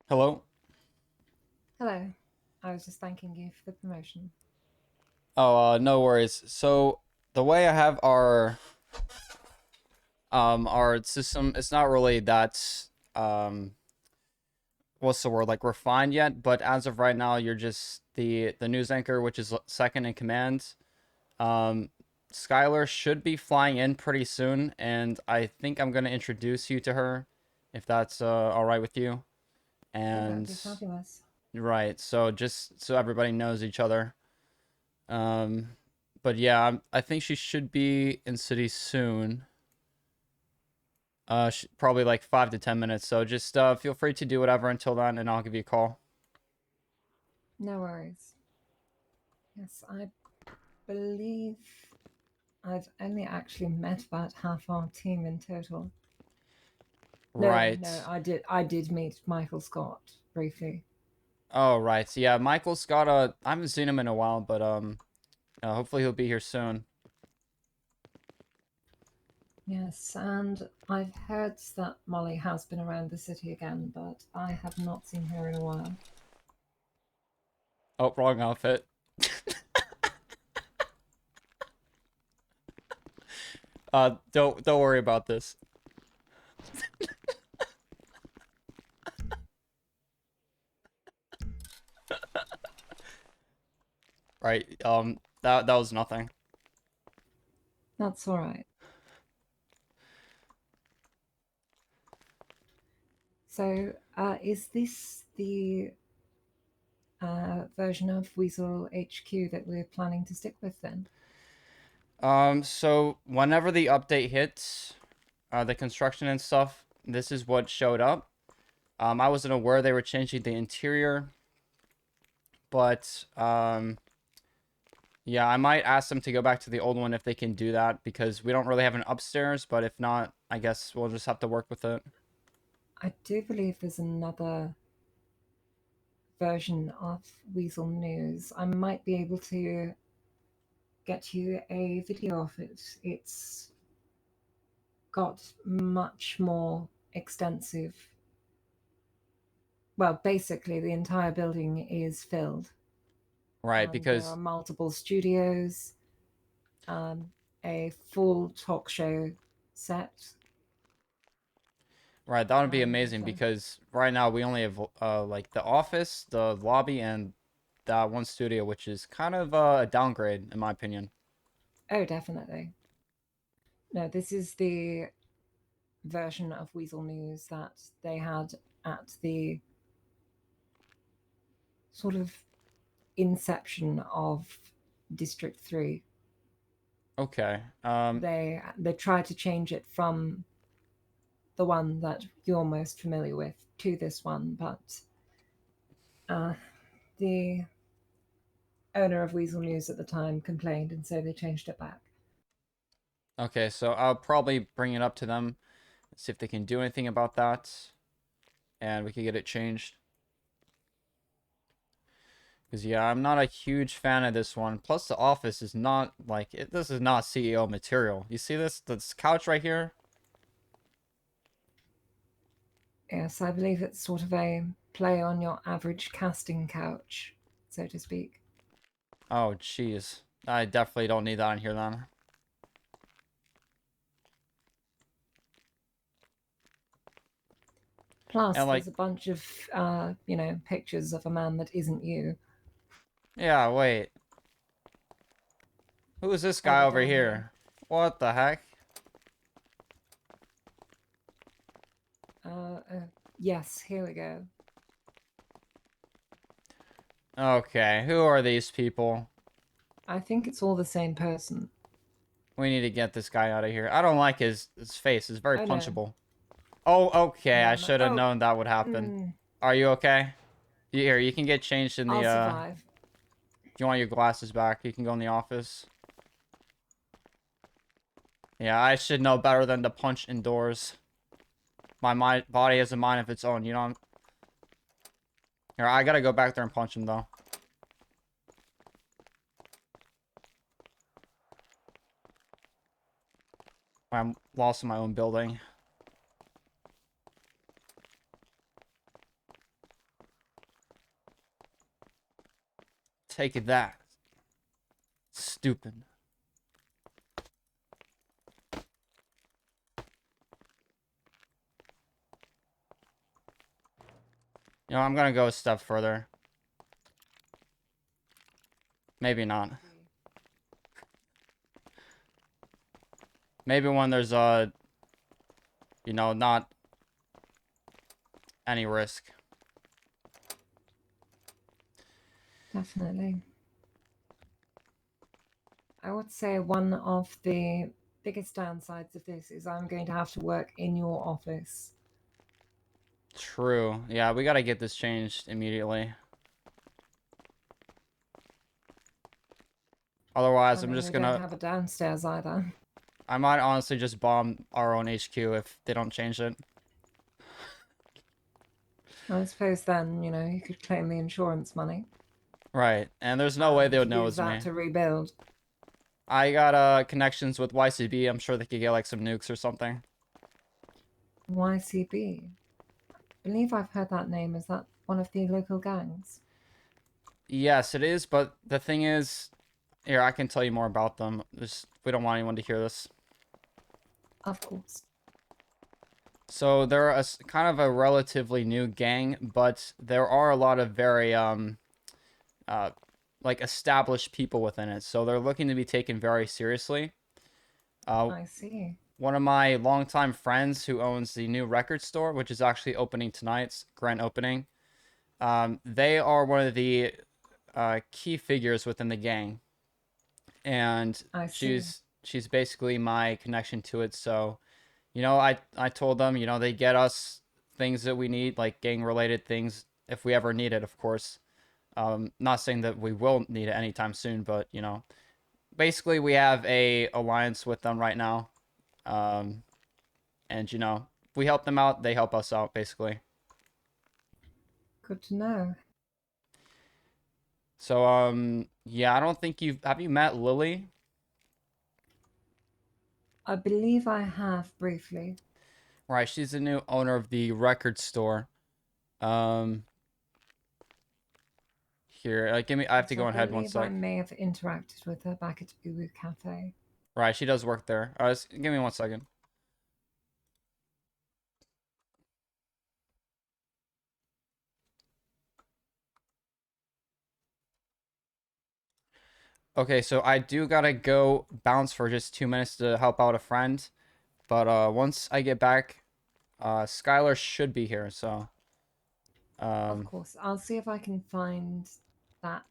Hello? Hello. I was just thanking you for the promotion. Oh, no worries. So the way I have our system, it's not really that what's the word, like refined yet, but as of right now, you're just the news anchor, which is second in command. Um, Skylar should be flying in pretty soon, and I think I'm gonna introduce you to her, if that's all right with you. Oh, that would And be fabulous. right, so just so everybody knows each other. Um, but yeah, I think she should be in city soon. Probably like 5 to 10 minutes. So just feel free to do whatever until then, and I'll give you a call. No worries. Yes, I believe I've only actually met about half our team in total. No, Right. no, I did meet Michael Scott briefly. Oh, right. So yeah, Michael's got a. I haven't seen him in a while, but hopefully he'll be here soon. Yes, and I've heard that Molly has been around the city again, but I have not seen her in a while. Oh, wrong outfit. Don't worry about this. Right. That was nothing. That's all right. So, is this the version of Weazel HQ that we're planning to stick with then? So whenever the update hits, the construction and stuff, this is what showed up. I wasn't aware they were changing the interior, but yeah, I might ask them to go back to the old one if they can do that because we don't really have an upstairs, but if not, I guess we'll just have to work with it. I do believe there's another version of Weasel News. I might be able to get you a video of it. It's got much more extensive. Well, basically, the entire building is filled, Right, and there are because multiple studios, um, a full talk show set, right, that would be and amazing because right now we only have like the office, the lobby, and that one studio, which is kind of a downgrade in my opinion. oh, definitely. No, this is the version of Weasel News that they had at the sort of inception of District 3. Okay. They tried to change it from the one that you're most familiar with to this one, but uh, the owner of Weasel News at the time complained, and so they changed it back. Okay, so I'll probably bring it up to them, see if they can do anything about that, and we can get it changed. Because, yeah, I'm not a huge fan of this one. Plus, the office is not, like, this is not CEO material. You see this couch right here? Yes, I believe it's sort of a play on your average casting couch, so to speak. Oh, jeez. I definitely don't need that in here, then. Plus, And, like, there's a bunch of, pictures of a man that isn't you yeah, wait. Who is this guy further over down here. here? What the heck? Yes, here we go. Okay, who are these people? I think it's all the same person. We need to get this guy out of here. I don't like his face. It's very Oh no, punchable. Oh, okay. I no, no. should have Oh, known that would happen. mm, Are you okay? Here, you can get changed in the I'll survive. if you want your glasses back, you can go in the office. Yeah, I should know better than to punch indoors. My body has a mind of its own, you know? Here, I gotta go back there and punch him, though. I'm lost in my own building. Take that. Stupid. You know, I'm gonna go a step further. Maybe not. Maybe when there's you know, not any risk. Definitely. I would say one of the biggest downsides of this is I'm going to have to work in your office. True. Yeah, we gotta get this changed immediately. I Otherwise, I'm mean, just we don't gonna... have a downstairs either. I might honestly just bomb our own HQ if they don't change it. I suppose then, you could claim the insurance money Right. And there's no way they and would know it use was that me. to rebuild. I got connections with YCB. I'm sure they could get like some nukes or something. YCB. I believe I've heard that name. Is that one of the local gangs? Yes, it is, but the thing is, here, I can tell you more about them. Just, we don't want anyone to hear this. Of course. So they're kind of a relatively new gang, but there are a lot of very uh like established people within it. So they're looking to be taken very seriously. Uh I see. One of my longtime friends who owns the new record store, which is actually opening tonight's grand opening. They are one of the key figures within the gang, and I see. she's basically my connection to it. So, you know, I told them, you know, they get us things that we need, like gang related things, if we ever need it, of course. Not saying that we will need it anytime soon, but you know, basically we have a alliance with them right now, um, and you know, we help them out, they help us out, basically. Good to know. So, yeah, I don't think have you met Lily? I believe I have briefly. Right, she's the new owner of the record store. Um, Here, give me. I have to Yes, I go ahead one believe I sec. may have interacted with her back at Uwu Cafe. Right, she does work there. Give me one second. Okay, so I do gotta go bounce for just 2 minutes to help out a friend. But once I get back, Skylar should be here. So Of um, course, I'll see if I can find that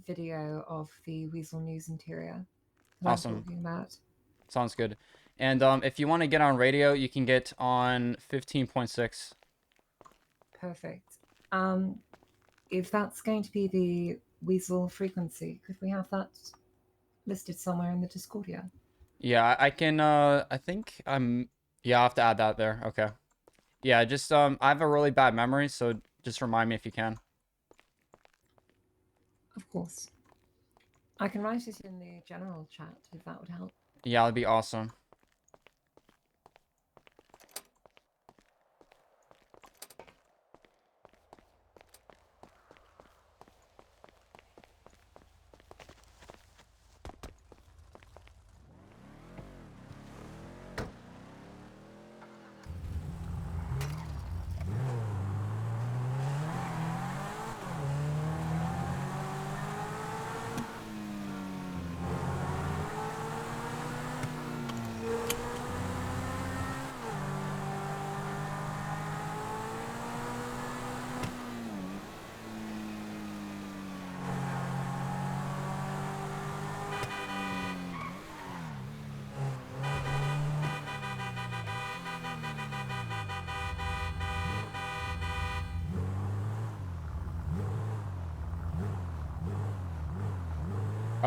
video of the Weasel News interior that I'm awesome, talking about. sounds good. And if you want to get on radio, you can get on 15.6. Perfect. If that's going to be the Weasel frequency, could we have that listed somewhere in the Discord? Yeah. Yeah, I can. I think I'm. Yeah, I have to add that there. Okay. Yeah, just I have a really bad memory, so just remind me if you can. Of course. I can write it in the general chat if that would help. Yeah, that'd be awesome.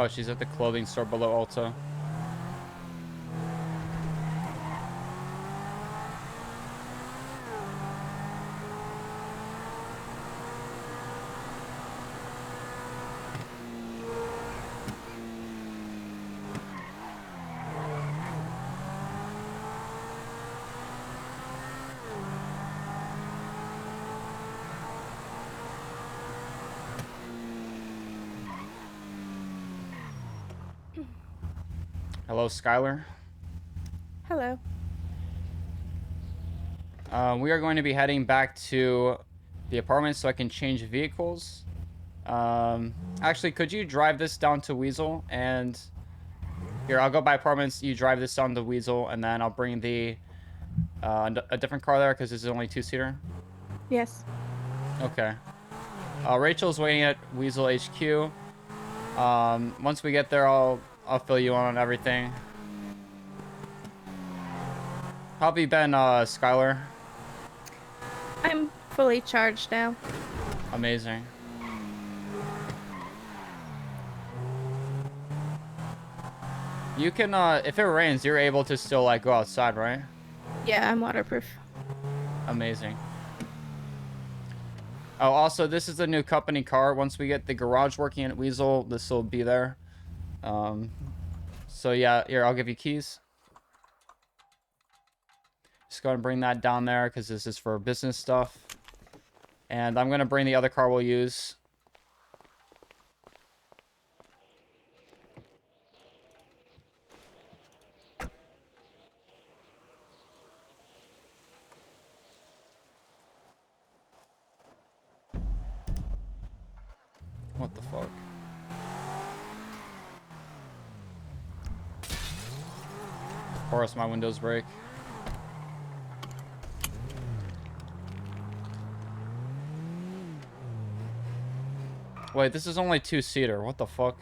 Oh, she's at the clothing store below Ulta. Hello, Skylar. Hello. We are going to be heading back to the apartment so I can change vehicles. Actually, could you drive this down to Weazel? And here, I'll go by apartments. You drive this down to Weazel, and then I'll bring a different car there because this is only two-seater. Yes. Okay. Rachel's waiting at Weazel HQ. Once we get there, I'll fill you on everything. How have you been, Skylar? I'm fully charged now. Amazing. You can, if it rains, you're able to still, like, go outside, right? Yeah, I'm waterproof. Amazing. Oh, also, this is the new company car. Once we get the garage working at Weazel, this will be there. Um, so yeah, here, I'll give you keys. Just go and bring that down there because this is for business stuff. And I'm going to bring the other car we'll use. What the fuck? Of course, my windows break. Wait, this is only two-seater. What the fuck?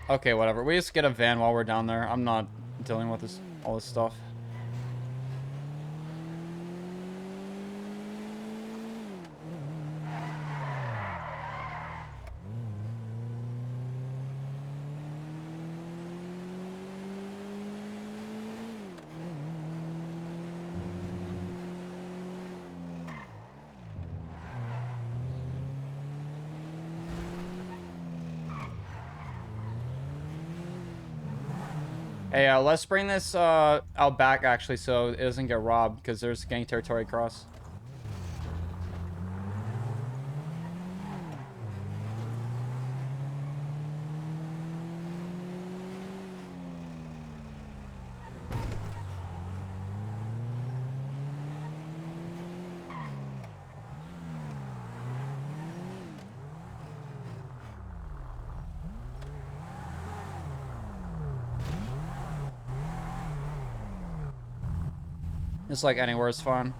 Okay, whatever. We just get a van while we're down there. I'm not dealing with all this stuff. Hey, let's bring this out back actually, so it doesn't get robbed because there's gang territory across. It's like anywhere is fine.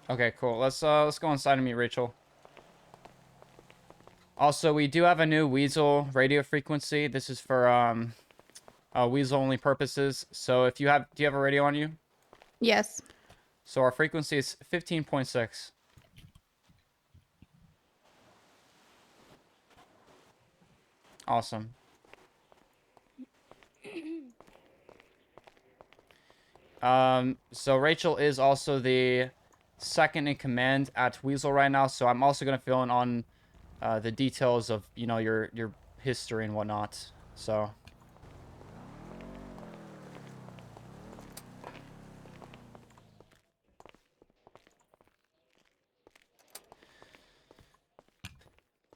Okay, cool. Let's go inside and meet Rachel. Also, we do have a new Weazel radio frequency. This is for Weazel only purposes. So if do you have a radio on you? Yes. So our frequency is 15.6. Awesome. So Rachel is also the second in command at Weazel right now. So I'm also gonna fill in on the details of your history and whatnot. So.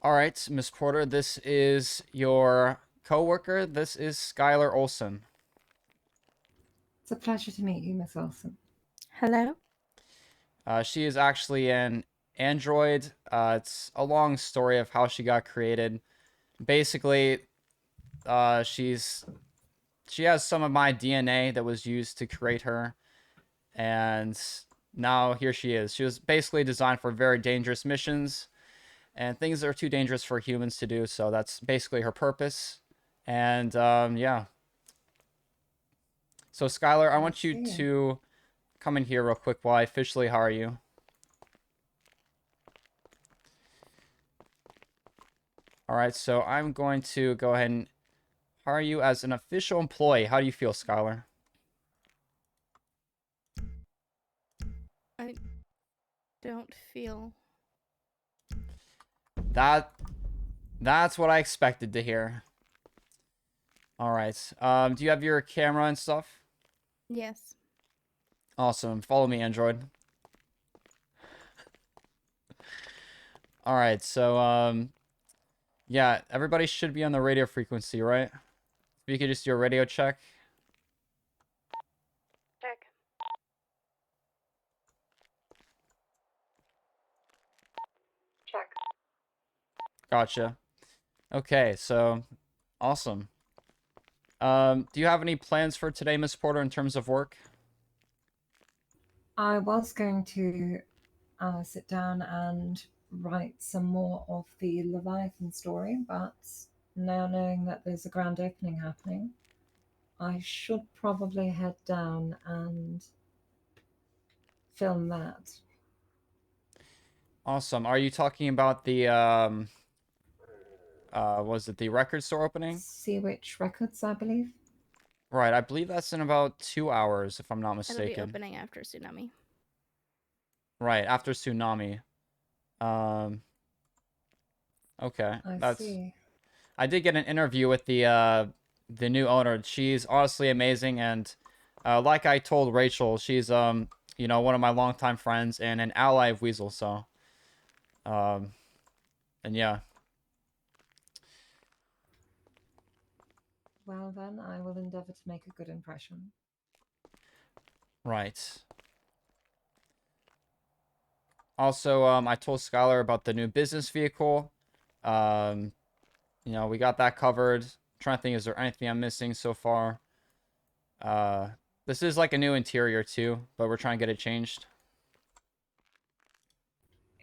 All right, Miss Porter, this is your coworker. This is Skylar Olsen. It's a pleasure to meet you, Miss Olsen. Hello. She is actually an android. It's a long story of how she got created. Basically, she has some of my DNA that was used to create her, and now here she is. She was basically designed for very dangerous missions and things that are too dangerous for humans to do. So that's basically her purpose. And yeah. So Skylar, I I want you see. to come in here real quick while I officially hire you. All right, so I'm going to go ahead and hire you as an official employee. How do you feel, Skylar? I don't feel. That That's what I expected to hear. All right. Do you have your camera and stuff? Yes. Awesome. Follow me, Android. All right. So, yeah, everybody should be on the radio frequency, right? If you could just do a radio check. Check. Check. Gotcha. Okay, so awesome. Do you have any plans for today, Miss Porter, in terms of work? I was going to sit down and write some more of the Leviathan story, but now knowing that there's a grand opening happening, I should probably head down and film that. Awesome. Are you talking about the was it the record store opening? Sea Witch Records, I believe. Right, I believe that's in about 2 hours, if I'm not It'll be mistaken. opening after tsunami. Right, after tsunami. Um, okay. I see. I did get an interview with the new owner. She's honestly amazing, and like I told Rachel, she's you know, one of my longtime friends and an ally of Weazel, so um and yeah. Well, then, I will endeavour to make a good impression. Right. Also, I told Skylar about the new business vehicle. Um, you know, we got that covered. Trying to think, is there anything I'm missing so far? Uh, this is like a new interior too, but we're trying to get it changed.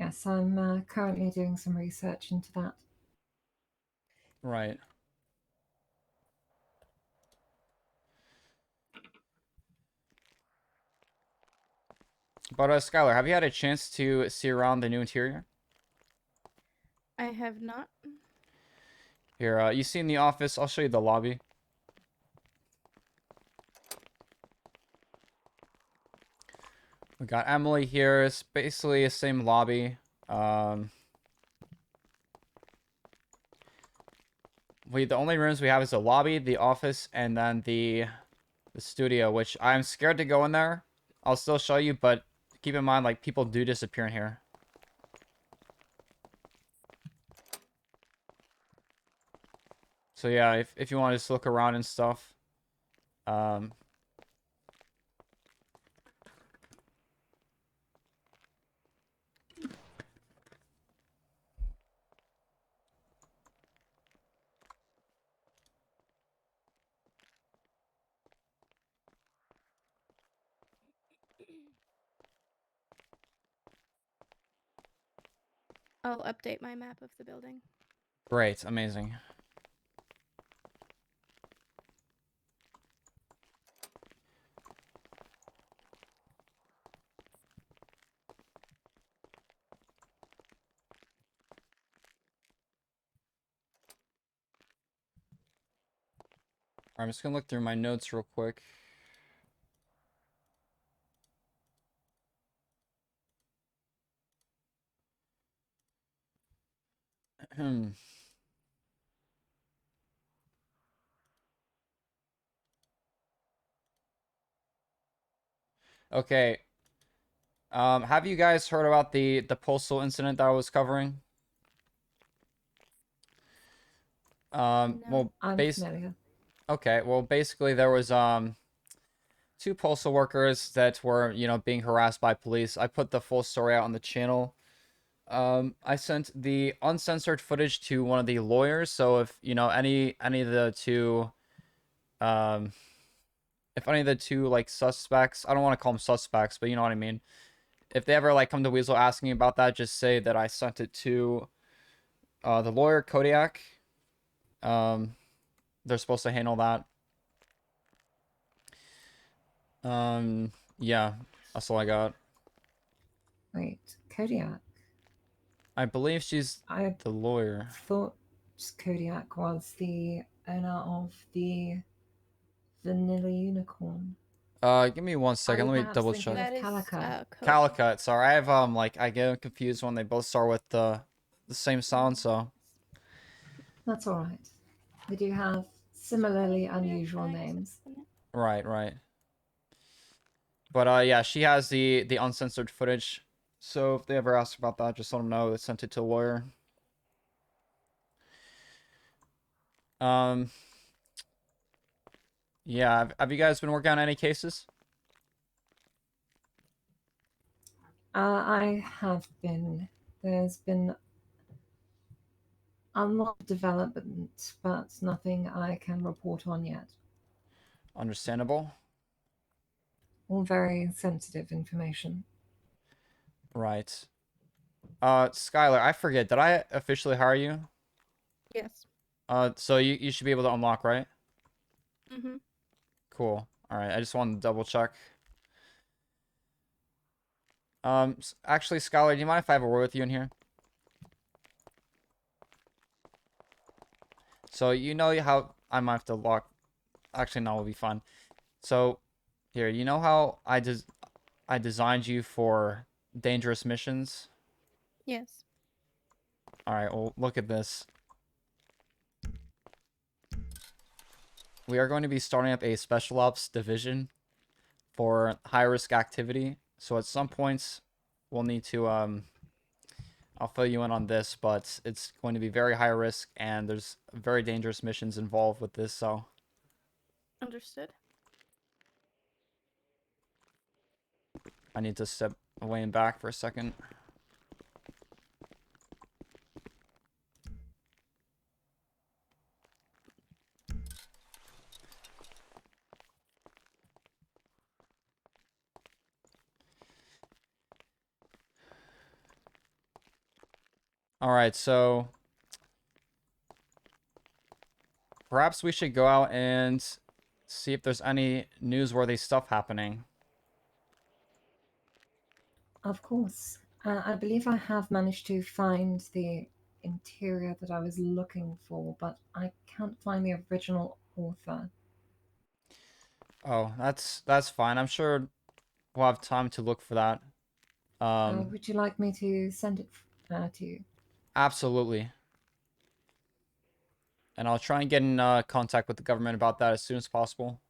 Yes, I'm currently doing some research into that. Right. But Skylar, have you had a chance to see around the new interior? I have not. Here, you seen the office? I'll show you the lobby. We got Emily here. It's basically the same lobby. Um, the only rooms we have is the lobby, the office, and then the studio, which I'm scared to go in there. I'll still show you, but keep in mind, like, people do disappear in here. So yeah, if you want to just look around and stuff. Um, I'll update my map of the building. Great, amazing. I'm just gonna look through my notes real quick. Okay. Have you guys heard about the postal incident that I was covering? No. Well, I'm familiar. okay. Well, basically there was two postal workers that were, you know, being harassed by police. I put the full story out on the channel. I sent the uncensored footage to one of the lawyers, so if, you know, any of the two um if any of the two like suspects, I don't want to call them suspects, but you know what I mean. If they ever like come to Weasel asking about that, just say that I sent it to the lawyer Kodiak. Um, they're supposed to handle that. Yeah, that's all I got. Wait, Kodiak. I believe she's I the lawyer. thought Kodiak was the owner of the Vanilla Unicorn. Give me one Are second. you Let me perhaps double thinking check. That of is Calico? Cody. Calicut. Sorry, I have like I get confused when they both start with the same sound. So That's all right. We do have similarly Can you unusual access names. the net? Right, right. But yeah, she has the uncensored footage. So if they ever ask about that, just let them know they sent it to a lawyer. Um, yeah. Have you guys been working on any cases? I have been. There's been a lot of development, but nothing I can report on yet. Understandable. All very sensitive information. Right. Skylar, I forget. Did I officially hire you? Yes. So you should be able to unlock, right? Mm-hmm. Cool. All right. I just wanted to double check. Actually, Skylar, do you mind if I have a word with you in here? So you know how I might have to lock. Actually, no, it'll be fun. So here, you know how I designed you for dangerous missions? Yes. All right. Well, look at this. We are going to be starting up a special ops division for high risk activity. So at some points, we'll need to I'll fill you in on this, but it's going to be very high risk and there's very dangerous missions involved with this. So Understood. I need to step away and back for a second. All right, so perhaps we should go out and see if there's any newsworthy stuff happening. Of course. I believe I have managed to find the interior that I was looking for, but I can't find the original author. Oh, that's fine. I'm sure we'll have time to look for that. Would you like me to send it to you? Absolutely. And I'll try and get in contact with the government about that as soon as possible.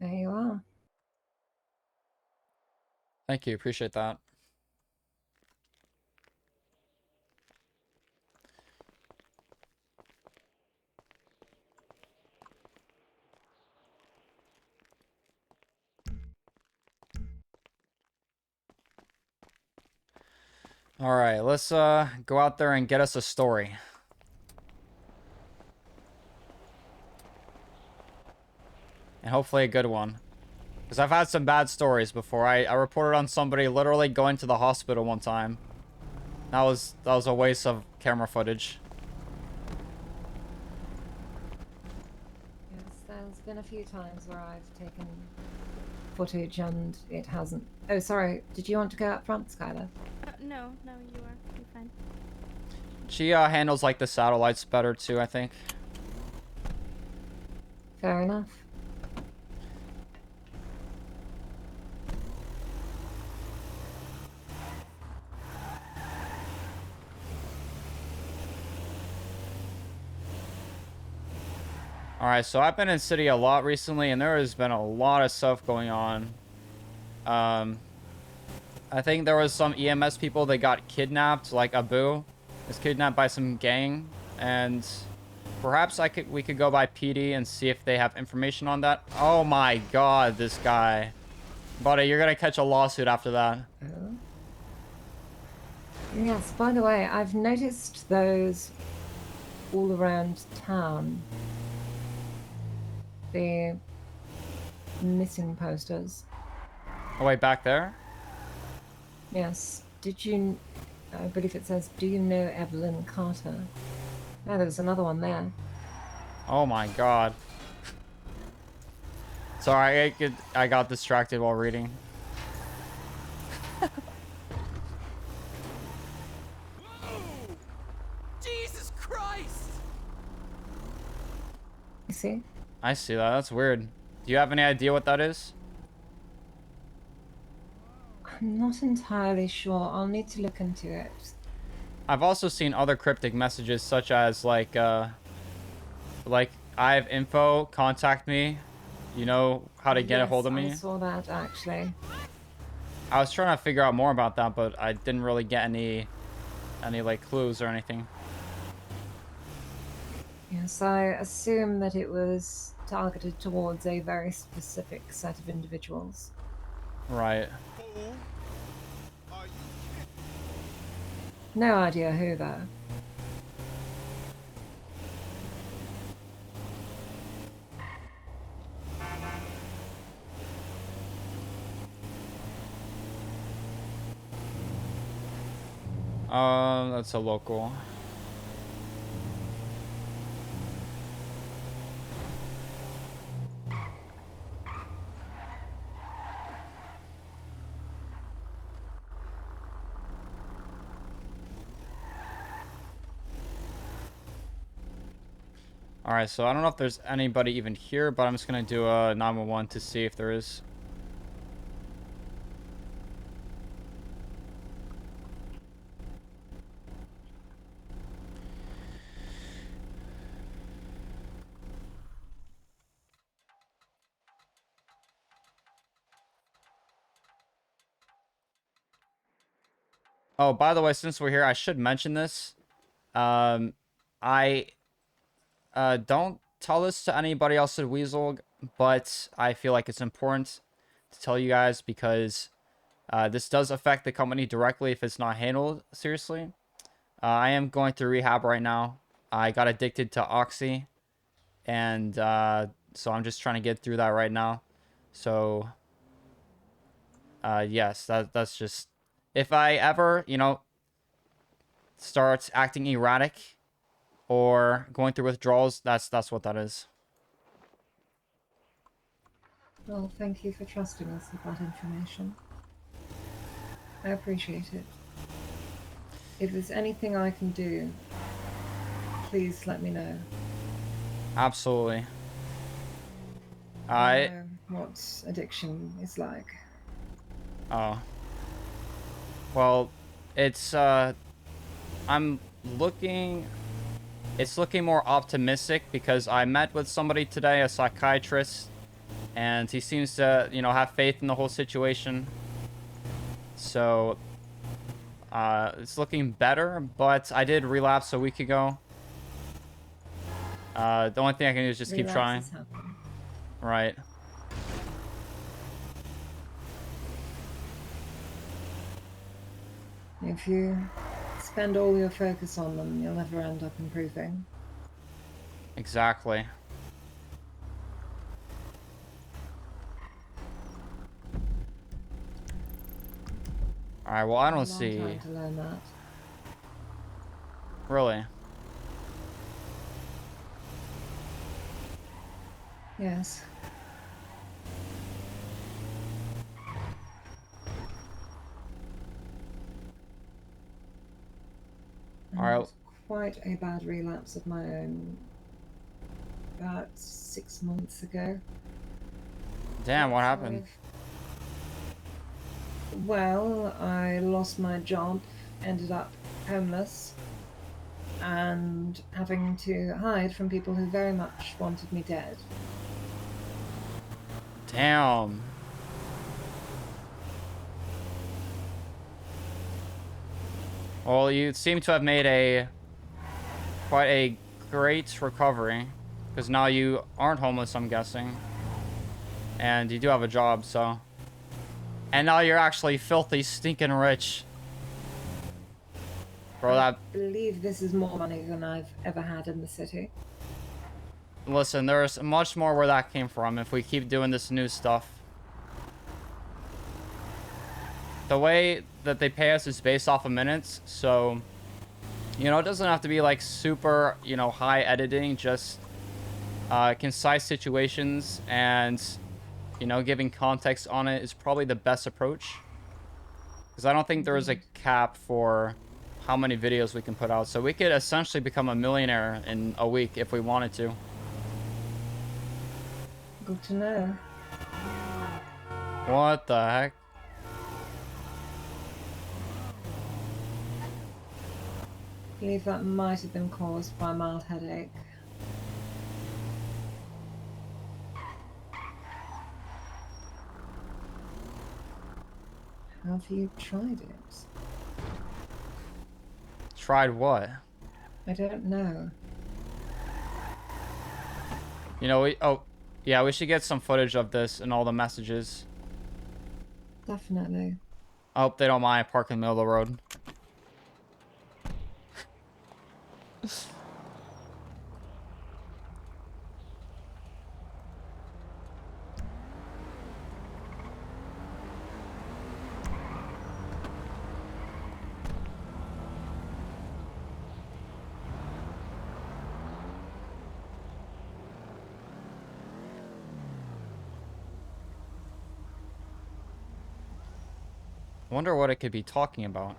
There you are. Thank you. Appreciate that. All right, let's go out there and get us a story. And hopefully a good one. Because I've had some bad stories before. I reported on somebody literally going to the hospital one time. That was a waste of camera footage. Yes, there's been a few times where I've taken footage and it hasn't. Oh, sorry. Did you want to go up front, Skylar? No, you are. You're fine. She handles like the satellites better too, I think. Fair enough. All right, so I've been in city a lot recently, and there has been a lot of stuff going on. I think there was some EMS people that got kidnapped, like Abu was kidnapped by some gang, and perhaps we could go by PD and see if they have information on that. Oh my God, this guy, buddy, you're gonna catch a lawsuit after that. Oh. Yes, by the way, I've noticed those all around town. The missing posters. Oh wait, back there? Yes. Did you? I believe it says, "Do you know Evelyn Carter?" Oh, there's another one there. Oh my god. Sorry, I got distracted while reading. Jesus Christ! You see? I see that. That's weird. Do you have any idea what that is? I'm not entirely sure. I'll need to look into it. I've also seen other cryptic messages such as like I have info, contact me. You know how to get a hold Yes, of I me. saw that actually. I was trying to figure out more about that, but I didn't really get any like clues or anything. Yes, I assume that it was targeted towards a very specific set of individuals. Right. Fool. Are you No idea who, though. That's a local. Alright, so I don't know if there's anybody even here, but I'm just gonna do a 911 to see if there is. Oh, by the way, since we're here, I should mention this. I don't tell this to anybody else at Weazel, but I feel like it's important to tell you guys because this does affect the company directly if it's not handled seriously. I am going through rehab right now. I got addicted to Oxy, and so I'm just trying to get through that right now. So, yes, that's just if I ever, start acting erratic or going through withdrawals, that's what that is. Well, thank you for trusting us with that information. I appreciate it. If there's anything I can do, please let me know. Absolutely. I I know what addiction is like. Oh. Well, it's I'm looking it's looking more optimistic because I met with somebody today, a psychiatrist, and he seems to, have faith in the whole situation. So, it's looking better, but I did relapse a week ago. The only thing I can do is just keep trying. Relapses happen. Right. If you spend all your focus on them, you'll never end up improving. Exactly. Alright, well, I A don't long see. time to learn that. Really. Yes. I Alright. had quite a bad relapse of my own about 6 months ago. Damn, what So happened? Well, I lost my job, ended up homeless, and having to hide from people who very much wanted me dead. Damn. Well, you seem to have made quite a great recovery, because now you aren't homeless, I'm guessing, and you do have a job, so. And now you're actually filthy, stinking rich. Bro, I believe this is more money than I've ever had in the city. listen, there's much more where that came from if we keep doing this new stuff. The way that they pay us is based off of minutes, so, it doesn't have to be like super, high editing, just concise situations and, you know, giving context on it is probably the best approach. Because I don't think there is a cap for how many videos we can put out. So we could essentially become a millionaire in a week if we wanted to. Good to know. What the heck? I believe that might have been caused by a mild headache. Have you tried it? Tried what? I don't know. You know, yeah, we should get some footage of this and all the messages. Definitely. I hope they don't mind I park in the middle of the road. I wonder what it could be talking about.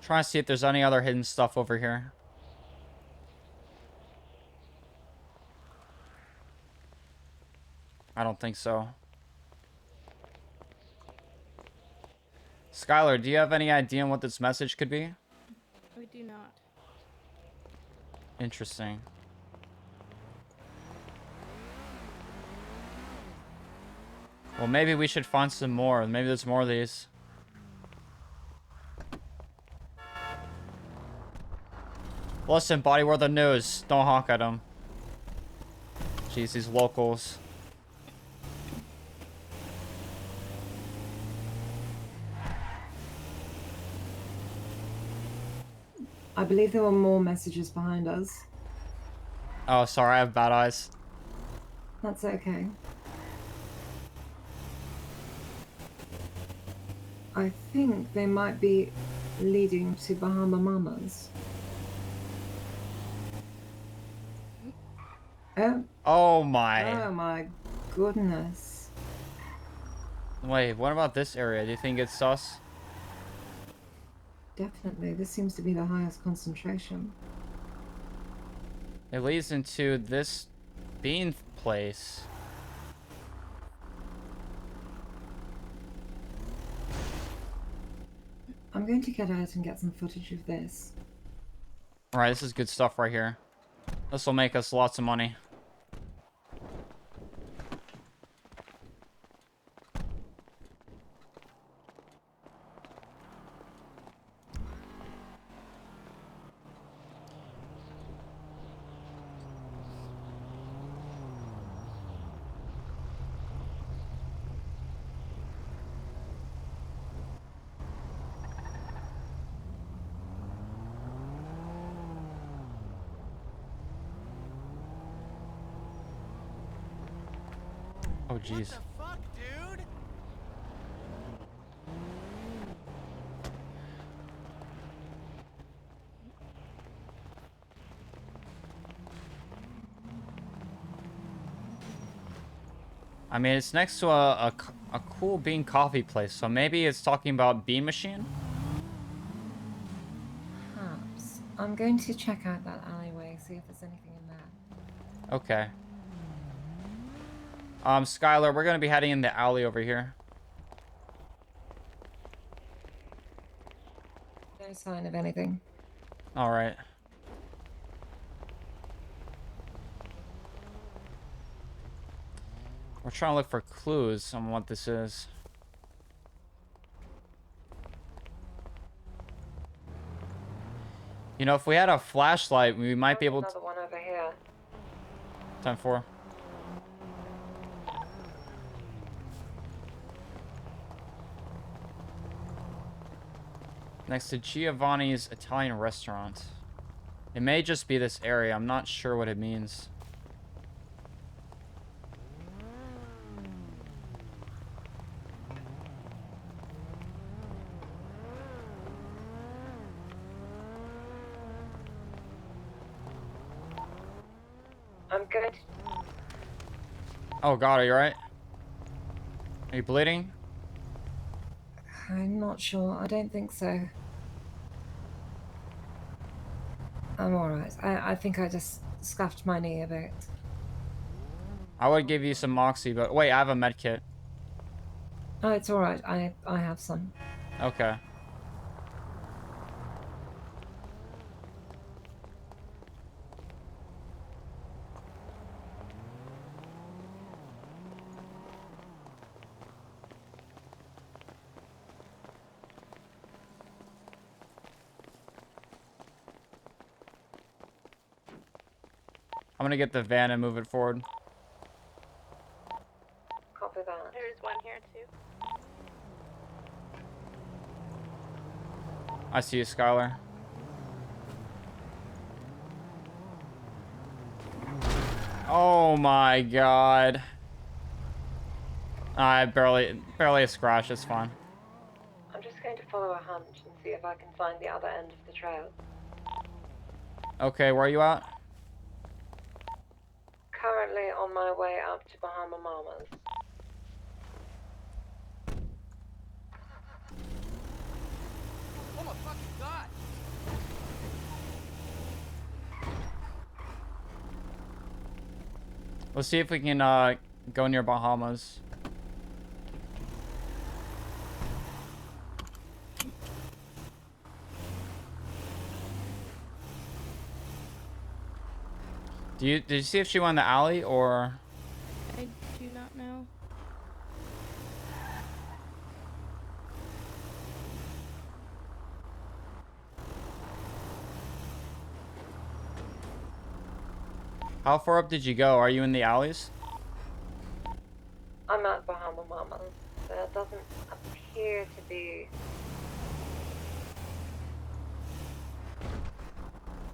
Trying to see if there's any other hidden stuff over here. I don't think so. Skylar, do you have any idea on what this message could be? We do not. Interesting. Well, maybe we should find some more. Maybe there's more of these. Listen, buddy, we're the news. Don't honk at them. Jeez, these locals. I believe there were more messages behind us. Oh, sorry, I have bad eyes. That's okay. I think they might be leading to Bahama Mamas. Oh, Oh my. oh my goodness. Wait, what about this area? Do you think it's sus? Definitely, this seems to be the highest concentration. It leads into this bean place. I'm going to get out and get some footage of this. Alright, this is good stuff right here. This will make us lots of money. Oh, What jeez. the fuck, dude? I mean, it's next to a cool bean coffee place, so maybe it's talking about Bean Machine? Perhaps. I'm going to check out that alleyway, see if there's anything in there. Okay. Skylar, we're gonna be heading in the alley over here. No sign of anything. Alright. We're trying to look for clues on what this is. You know, if we had a flashlight, we might be able to... Another one over here. 10-4. Next to Giovanni's Italian restaurant. It may just be this area. I'm not sure what it means. I'm going to. Oh god, are you alright? Are you bleeding? I'm not sure. I don't think so. I'm alright. I think I just scuffed my knee a bit. I would give you some moxie, but wait, I have a med kit. Oh, it's alright. I have some. Okay. I'm gonna get the van and move it forward. Copy that. There's one here too. I see you, Skylar. Oh my god. I barely a scratch, it's fine. I'm just going to follow a hunch and see if I can find the other end of the trail. Okay, where are you at? Currently on my way up to Bahama Mamas. Oh my fucking god! Let's see if we can go near Bahamas. Did you see if she went in the alley or? I do not know. How far up did you go? Are you in the alleys? I'm at Bahama Mamas. There doesn't appear to be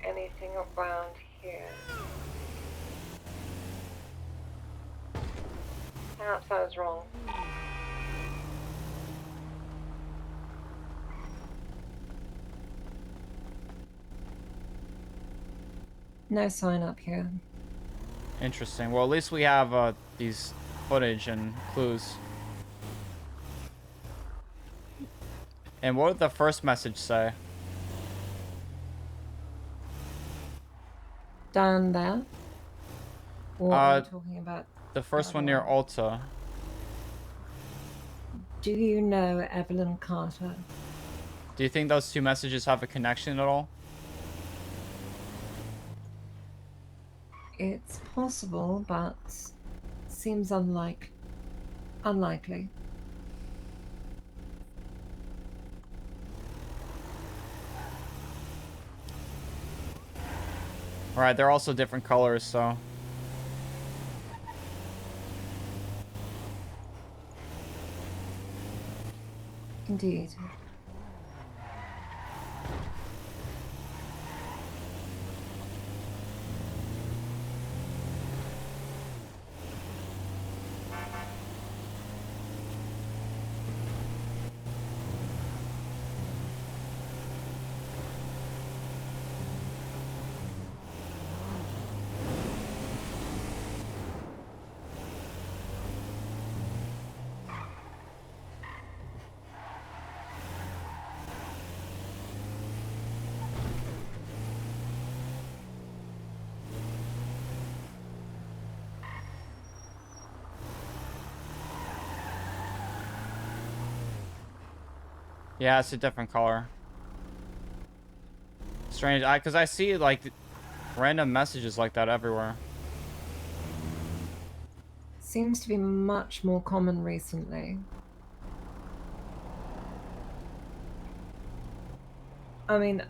anything around here. Perhaps I was wrong. No sign up here. Interesting. Well, at least we have these footage and clues. And what did the first message say? Down there? Or are you Uh, talking about the first other one near one? Alta. Do you know Evelyn Carter? Do you think those two messages have a connection at all? It's possible, but seems unlikely. Alright, they're also different colors, so. Indeed. Yeah, it's a different color. Strange, because I see like random messages like that everywhere. Seems to be much more common recently. I mean,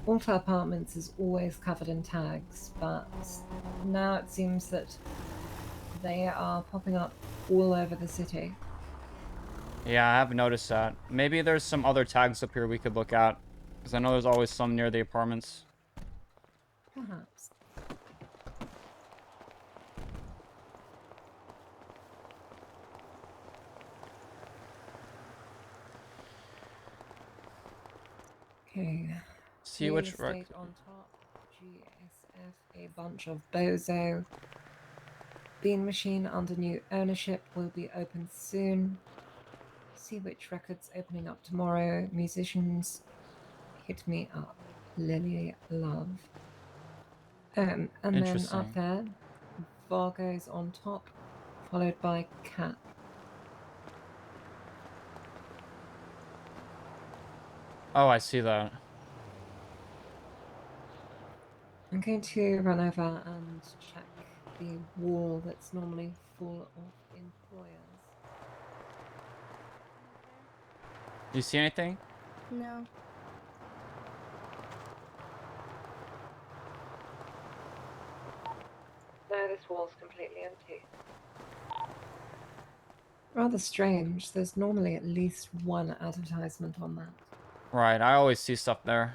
Alta Apartments is always covered in tags, but now it seems that they are popping up all over the city. Yeah, I have noticed that. Maybe there's some other tags up here we could look at. Because I know there's always some near the apartments. Perhaps. Okay. See Real which... estate on top. GS if a bunch of bozo. Bean Machine under new ownership will be open soon. See which records opening up tomorrow. Musicians, hit me up. Lily Love. And then up Interesting. there, Vargo's on top, followed by Cap. Oh, I see that. I'm going to run over and check the wall that's normally full of employers. Do you see anything? No. No, this wall's completely empty. Rather strange. There's normally at least one advertisement on that. Right, I always see stuff there.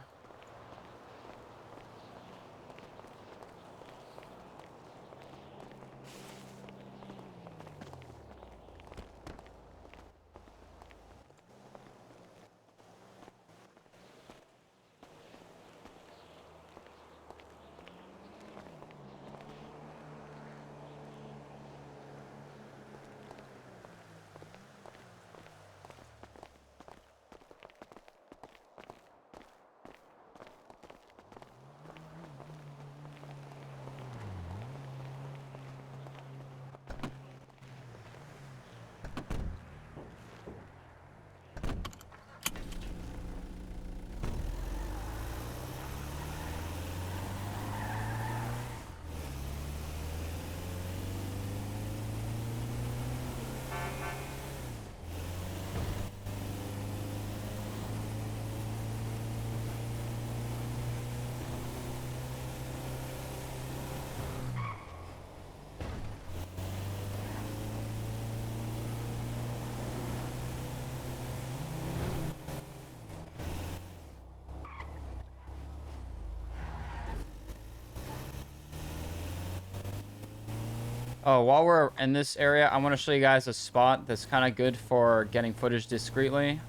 Oh, while we're in this area, I want to show you guys a spot that's kind of good for getting footage discreetly.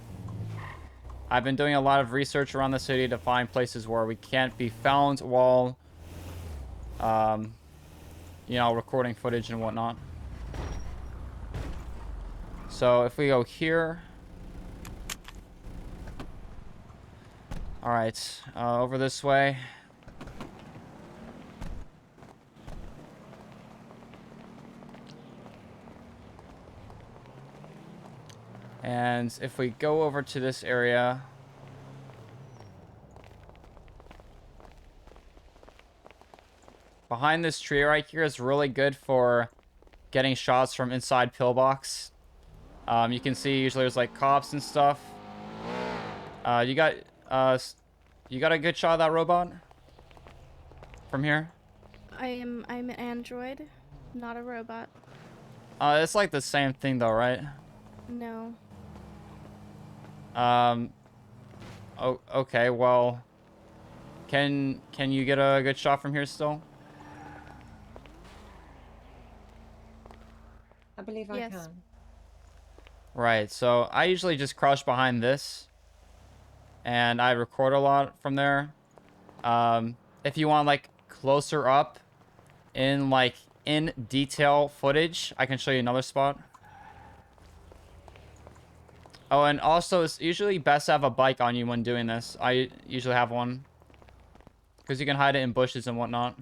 I've been doing a lot of research around the city to find places where we can't be found while, you know, recording footage and whatnot. So if we go here. All right, over this way. And if we go over to this area, behind this tree right here is really good for getting shots from inside pillbox. You can see usually there's like cops and stuff. You got a good shot of that robot from here? I'm an android, not a robot. It's like the same thing though, right? No. Oh, okay, well, can you get a good shot from here still? I believe I Yes. can. Right, so I usually just crouch behind this, and I record a lot from there. If you want like closer up in like in detail footage, I can show you another spot. Oh, and also it's usually best to have a bike on you when doing this. I usually have one, because you can hide it in bushes and whatnot.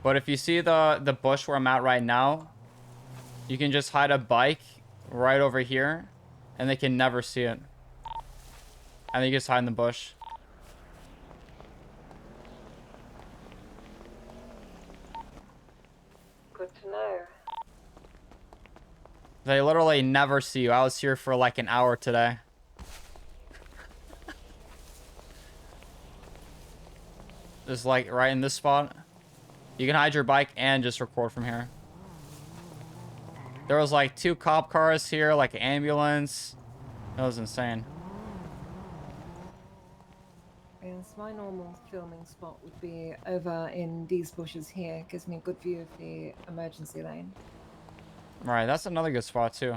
But if you see the bush where I'm at right now, you can just hide a bike right over here, and they can never see it. And you just hide in the bush. Good to know. They literally never see you. I was here for like an hour today. Just like right in this spot. You can hide your bike and just record from here. There was like 2 cop cars here, like an ambulance. That was insane. Yes, my normal filming spot would be over in these bushes here. Gives me a good view of the emergency lane. Right, that's another good spot too.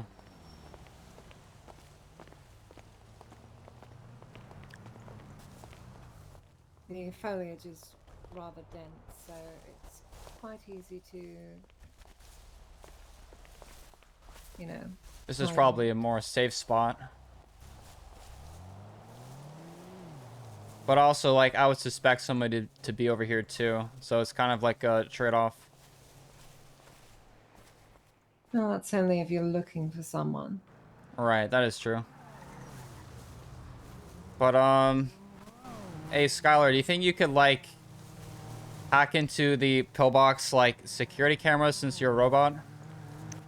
The foliage is rather dense, so it's quite easy to, you know. This is hide probably in. a more safe spot. But also, like, I would suspect somebody to be over here too. So it's kind of like a trade-off. No, that's only if you're looking for someone. Right, that is true. But, hey, Skylar, do you think you could, like, hack into the pillbox, like, security cameras since you're a robot?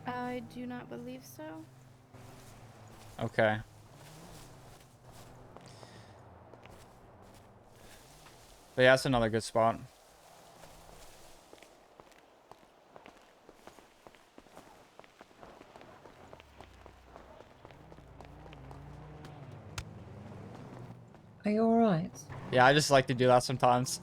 I do not believe so. Okay. But yeah, that's another good spot. Are you alright? Yeah, I just like to do that sometimes.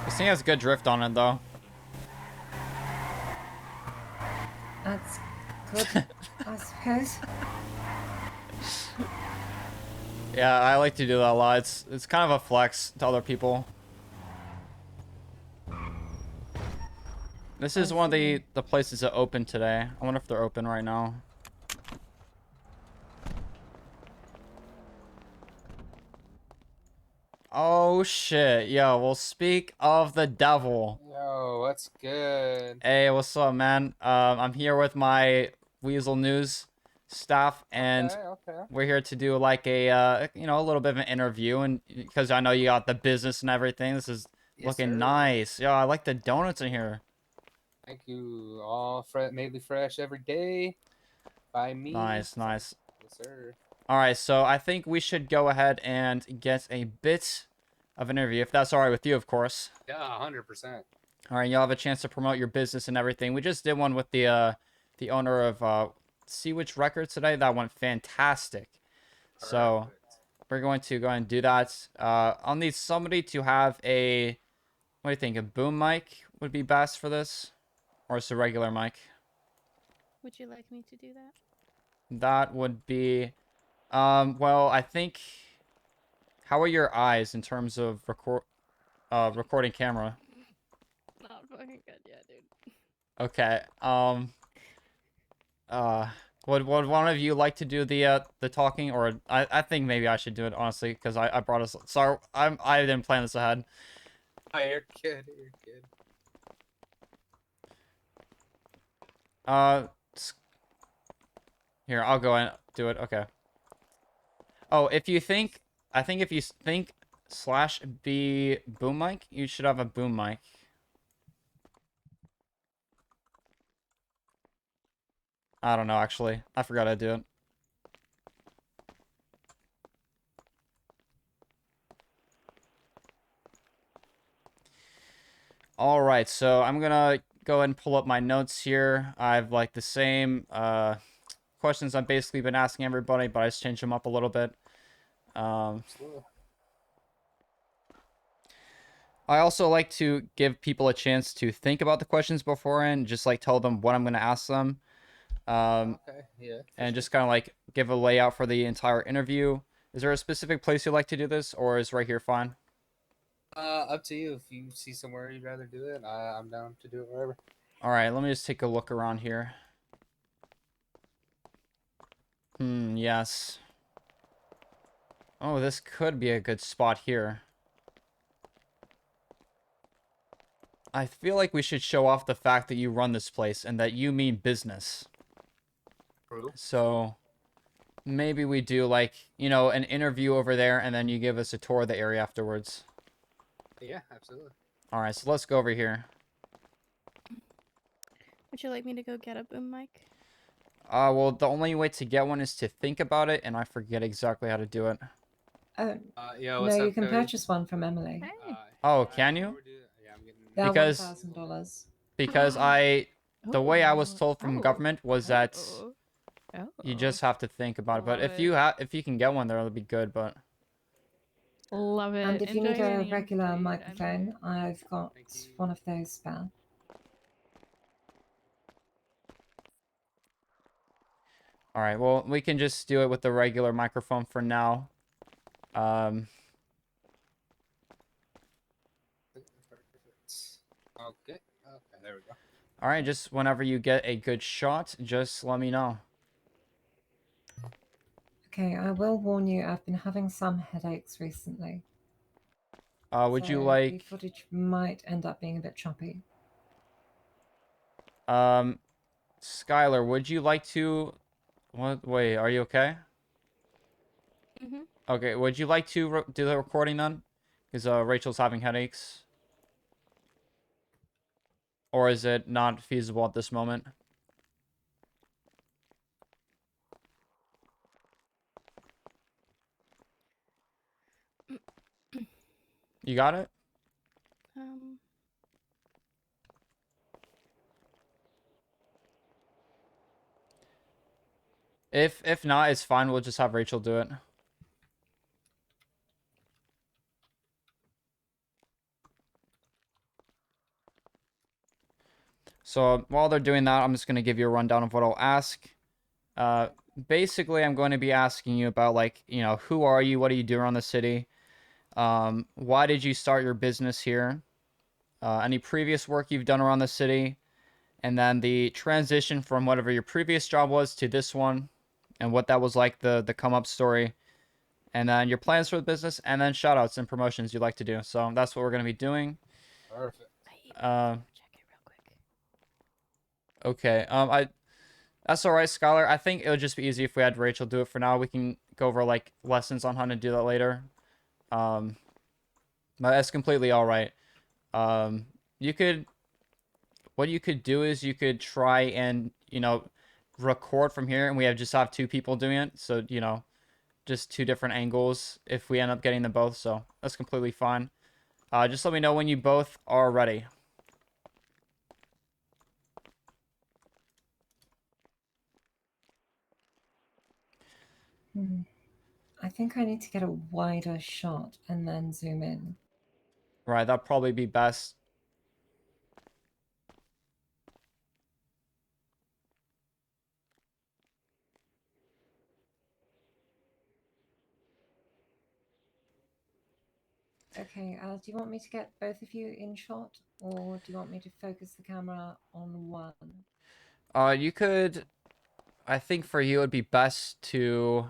This thing has good drift on it, though. That's good, I suppose. Yeah, I like to do that a lot. It's kind of a flex to other people. This is I one of see. the places that open today. I wonder if they're open right now. Oh shit. Yo, well, speak of the devil. Yo, what's good? Hey, what's up, man? I'm here with my Weazel News staff, and Okay, okay. we're here to do like a you know, a little bit of an interview, and because I know you got the business and everything. This is Yes, looking sir. nice. Yo, I like the donuts in here. Thank you. All made fresh every day by me. Nice, nice. Yes, sir. All right, so I think we should go ahead and get a bit of an interview, if that's all right with you, of course. Yeah, 100%. All right, you'll have a chance to promote your business and everything. We just did one with the owner of Sea Witch Records today. That went fantastic. So Perfect. we're going to go ahead and do that. I'll need somebody to have a, what do you think? A boom mic would be best for this, or just a regular mic? Would you like me to do that? That would be, well, I think. How are your eyes in terms of recording camera? Not fucking good, yeah, dude. Okay. Would one of you like to do the talking, or I think maybe I should do it honestly because I brought us. Sorry, I didn't plan this ahead. Oh, you're good. You're good. Uh, here I'll go and do it. Okay. Oh, if you think, I think if you think slash B boom mic, you should have a boom mic. I don't know actually. I forgot to do it. All right, so I'm gonna go ahead and pull up my notes here. I've like the same questions I've basically been asking everybody, but I just changed them up a little bit. Absolutely. I also like to give people a chance to think about the questions beforehand, just like tell them what I'm gonna ask them, Okay, yeah, for and sure. just kind of like give a layout for the entire interview. Is there a specific place you'd like to do this, or is right here fine? Up to you. If you see somewhere you'd rather do it, I'm down to do it wherever. All right, let me just take a look around here. Yes. Oh, this could be a good spot here. I feel like we should show off the fact that you run this place and that you mean business. True. So maybe we do like, you know, an interview over there and then you give us a tour of the area afterwards. Yeah, absolutely. All right, so let's go over here. Would you like me to go get a boom mic? Well, the only way to get one is to think about it, and I forget exactly how to do it. Oh, Yeah, no, what's you up, can Cody? purchase one from Emily. Hey. Oh, Yeah, can what you? we're doing? Yeah, I'm getting. They are Because $1,000. the way I was told from Oh. government was that Oh. you Oh. just have to think about it. But Love if you can get one there, it'll be good. But Love it. And if you Enjoy need a getting regular employed, microphone, I've got Thank you. one of those spare. all right, well, we can just do it with the regular microphone for now. Um, Okay. Okay, there we go. all right, just whenever you get a good shot, just let me know. Okay, I will warn you, I've been having some headaches recently. Would you So like the footage might end up being a bit choppy. um, Skylar? Would you like to? What? Wait, are you okay? Mhm. Okay, would you like to do the recording then? Because Rachel's having headaches. Or is it not feasible at this moment? You got it? Um. If not, it's fine. We'll just have Rachel do it. So while they're doing that, I'm just gonna give you a rundown of what I'll ask. Uh, Basically, I'm going to be asking you about like, who are you? What do you do around the city? Why did you start your business here? Any previous work you've done around the city? And then the transition from whatever your previous job was to this one, and what that was like, the come up story, and then your plans for the business, and then shout outs and promotions you'd like to do. So that's what we're going to be doing. Perfect. Uh, Check it real quick. okay. I That's all right, Skylar. I think it would just be easy if we had Rachel do it for now. We can go over like lessons on how to do that later. Um, but that's completely all right. You could What you could do is you could try and record from here, and we have two people doing it. So just two different angles if we end up getting them both. So that's completely fine. Just let me know when you both are ready. I think I need to get a wider shot and then zoom in. Right, that'd probably be best. Okay, do you want me to get both of you in shot, or do you want me to focus the camera on one? You could. I think for you it'd be best to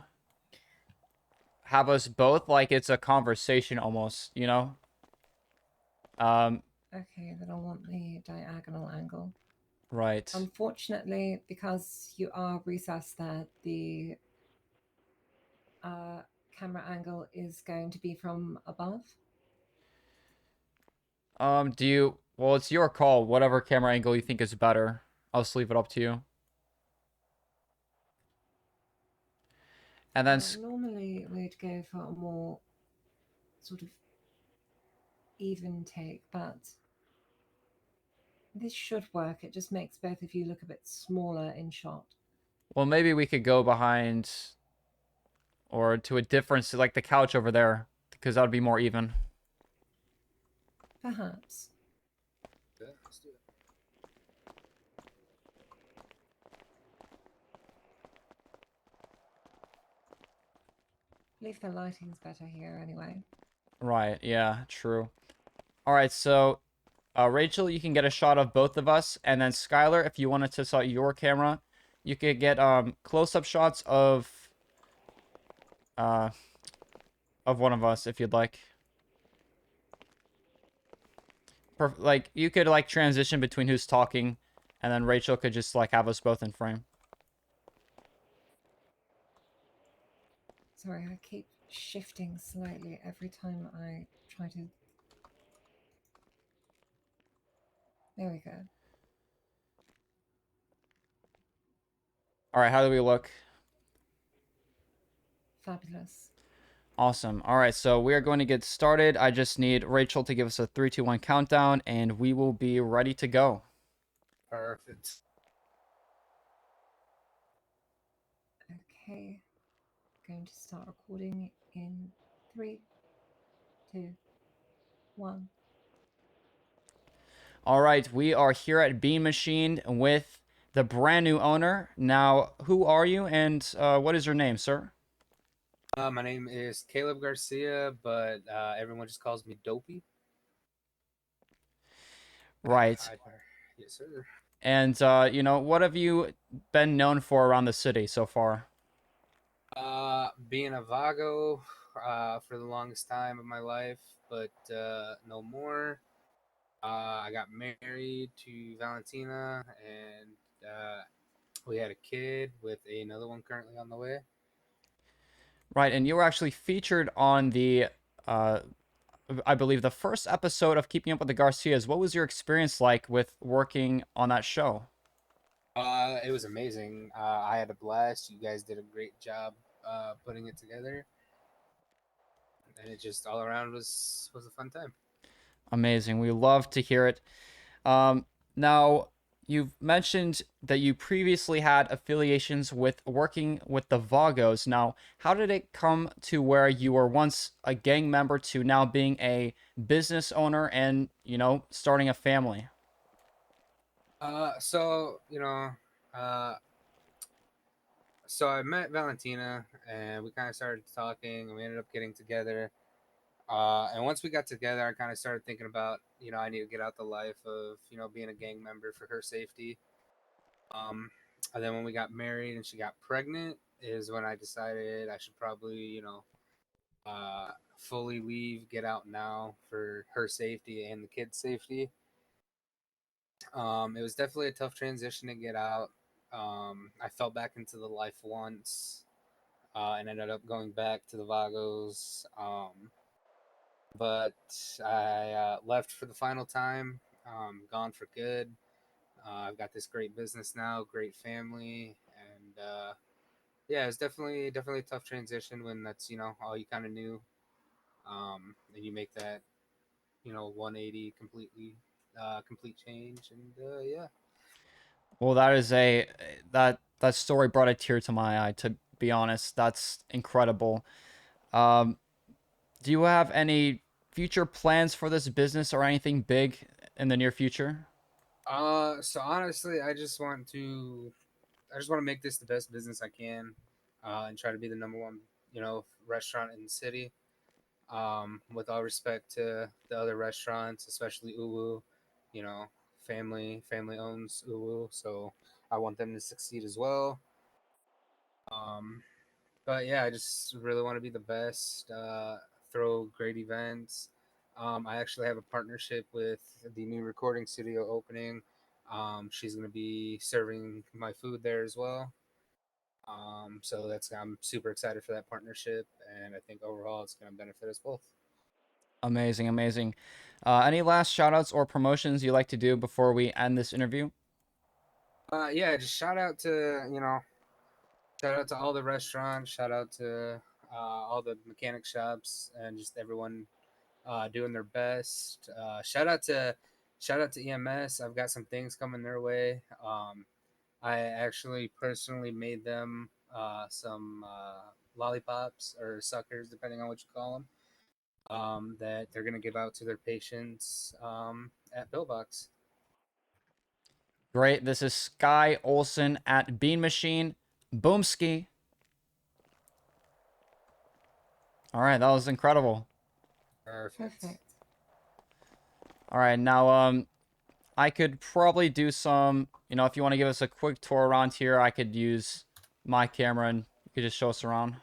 have us both like it's a conversation almost, you know? Um, Okay, then I'll want the diagonal angle. right. Unfortunately, because you are recessed there, the camera angle is going to be from above. Well, it's your call. Whatever camera angle you think is better. I'll just leave it up to you. And then, Normally, we'd go for a more sort of even take, but this should work. It just makes both of you look a bit smaller in shot. well, maybe we could go behind or to a difference, like the couch over there, because that would be more even. Perhaps. Yeah, let's do it. I believe the lighting's better here anyway. Right, yeah, true. All right, so Rachel, you can get a shot of both of us, and then Skylar, if you wanted to set your camera, you could get close-up shots uh of one of us if you'd like. Like you could like transition between who's talking, and then Rachel could just like have us both in frame. Sorry, I keep shifting slightly every time I try to. There we go. All right, how do we look? Fabulous. Awesome. All right, so we are going to get started. I just need Rachel to give us a 3, 2, 1 countdown, and we will be ready to go. Perfect. Okay, going to start recording in 3, 2, 1. All right, we are here at Bean Machine with the brand new owner. Now, who are you, and what is your name, sir? My name is Caleb Garcia, but everyone just calls me Dopey. Right. Yes, sir. And what have you been known for around the city so far? Being a Vago for the longest time of my life, but no more. I got married to Valentina, and we had a kid with another one currently on the way. Right, and you were actually featured on the, uh, I believe, the first episode of Keeping Up with the Garcias. What was your experience like with working on that show? It was amazing. I had a blast. You guys did a great job putting it together, and it just all around was a fun time. Amazing. We love to hear it. Now, you've mentioned that you previously had affiliations with working with the Vagos. Now, how did it come to where you were once a gang member to now being a business owner and, starting a family? So uh, so I met Valentina, and we kind of started talking, and we ended up getting together. And once we got together, I kind of started thinking about, I need to get out the life of, being a gang member for her safety. Um, and then when we got married and she got pregnant, is when I decided I should probably, fully leave, get out now for her safety and the kids' safety. It was definitely a tough transition to get out. I fell back into the life once and ended up going back to the Vagos. But I left for the final time, gone for good. I've got this great business now, great family, and yeah, it's definitely a tough transition when that's all you kind of knew, and you make that 180 completely complete change, and yeah. Well, that story brought a tear to my eye, to be honest. That's incredible. Um, do you have any future plans for this business or anything big in the near future? So honestly, I just want to make this the best business I can, and try to be the number one, restaurant in the city. With all respect to the other restaurants, especially Uwu, you know, family owns Uwu, so I want them to succeed as well. Um, but yeah, I just really want to be the best. Throw great events. I actually have a partnership with the new recording studio opening. She's going to be serving my food there as well. So I'm super excited for that partnership, and I think overall it's going to benefit us both. Amazing, amazing. Any last shout outs or promotions you like to do before we end this interview? Yeah, just shout out to all the restaurants, shout out to all the mechanic shops, and just everyone doing their best. Shout out to EMS. I've got some things coming their way. I actually personally made them some lollipops or suckers, depending on what you call them, that they're gonna give out to their patients at Pillbox. Great. This is Sky Olsen at Bean Machine. Boomski. All right, that was incredible. Perfect. Perfect. All right, now I could probably do some, if you want to give us a quick tour around here, I could use my camera and you could just show us around.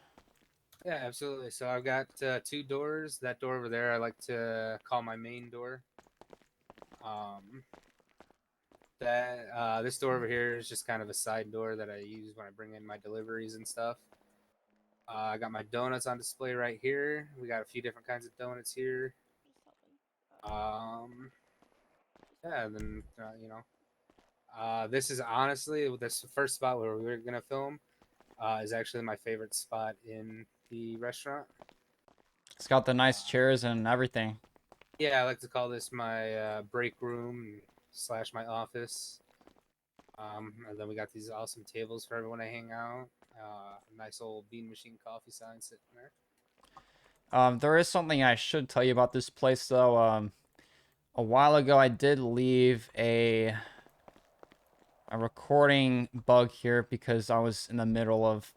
Yeah, absolutely. So I've got two doors. That door over there, I like to call my main door. Um, that This door over here is just kind of a side door that I use when I bring in my deliveries and stuff. I got my donuts on display right here. We got a few different kinds of donuts here. Um, yeah, and then this is honestly this first spot where we were gonna film is actually my favorite spot in the restaurant. It's got the nice chairs and everything. Yeah, I like to call this my break room slash my office. And then we got these awesome tables for everyone to hang out. Nice old bean machine coffee sign sitting there. There is something I should tell you about this place, though. A while ago, I did leave a recording bug here because I was in the middle of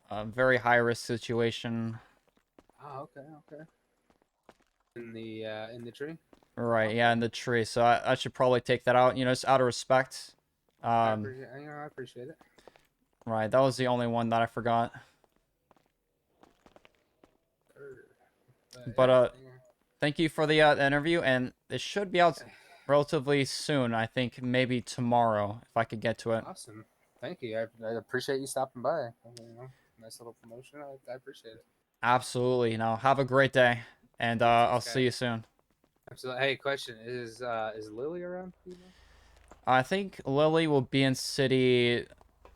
a very high risk situation. Oh, okay, okay. In the tree. Right, Okay. yeah, in the tree. So I should probably take that out. You know, just out of respect. I appreciate, I appreciate it. Right, that was the only one that I forgot. But Yeah, thank you for the interview, and it should be out relatively soon. I think maybe tomorrow if I could get to it. awesome. Thank you. I appreciate you stopping by. You know, nice little promotion. I appreciate it. Absolutely. Now have a great day, and You too, I'll Sky. see you soon. Absolutely. Hey, question: is Lily around? Do you know? I think Lily will be in city,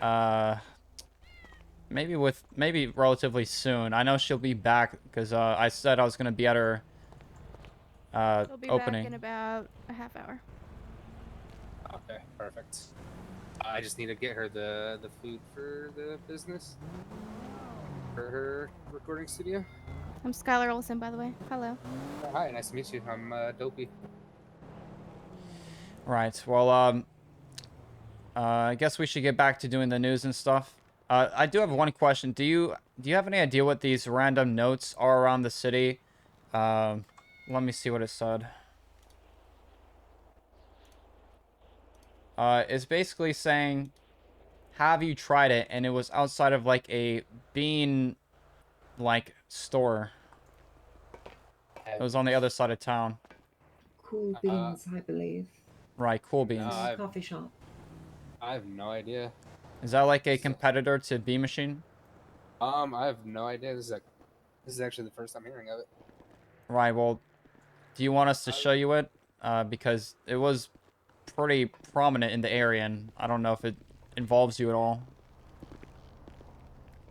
uh, maybe relatively soon. I know she'll be back because I said I was gonna be at her She'll be back opening. in about a half hour. Okay, perfect. I just need to get her the food for the business for her recording studio. I'm Skylar Olsen, by the way. Hello. Hi, nice to meet you. I'm Dopey. Right. Well, I guess we should get back to doing the news and stuff. I do have one question. Do you have any idea what these random notes are around the city? Let me see what it said. It's basically saying, "Have you tried it?" And it was outside of like a bean, like store. It was on the other side of town. Cool Beans, I believe. Right, Cool No, Beans. Coffee shop. I have no idea. Is that like a competitor to Bee Machine? I have no idea. This is actually the first I'm hearing of it. Right. Well, do you want us to show you it? Because it was pretty prominent in the area, and I don't know if it involves you at all.